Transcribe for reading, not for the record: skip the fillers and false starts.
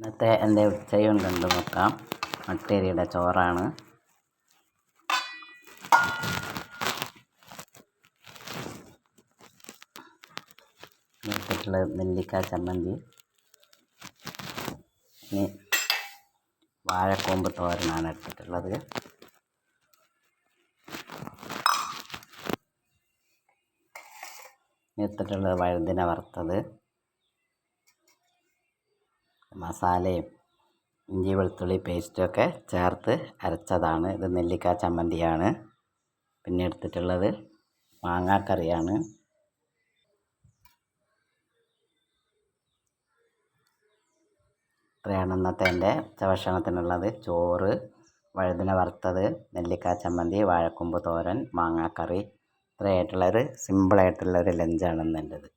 ഇന്നത്തെ എൻ്റെ ഉച്ചയുണ്ടെന്ന് നോക്കാം. മട്ടരിയുടെ ചോറാണ്. എടുത്തിട്ടുള്ളത് നെല്ലിക്ക ചമ്മന്തി, ഇനി വാഴക്കൂമ്പ് തോരനാണ് എടുത്തിട്ടുള്ളത്. എടുത്തിട്ടുള്ളത് വഴുതിന വറുത്തത്, മസാലയും ഇഞ്ചി വെളുത്തുള്ളി പേസ്റ്റൊക്കെ ചേർത്ത് അരച്ചതാണ്. ഇത് നെല്ലിക്ക ചമ്മന്തിയാണ്. പിന്നെ എടുത്തിട്ടുള്ളത് മാങ്ങാക്കറിയാണ്. ഇത്രയാണ് ഇന്നത്തെ എൻ്റെ ഉച്ചഭക്ഷണത്തിനുള്ളത്. ചോറ്, വഴുതിന വറുത്തത്, നെല്ലിക്ക ചമ്മന്തി, വാഴക്കൂമ്പ് തോരൻ, മാങ്ങാക്കറി. ഇത്രയായിട്ടുള്ളൊരു സിമ്പിളായിട്ടുള്ളൊരു ലഞ്ചാണ് ഇന്ന് എൻ്റെത്.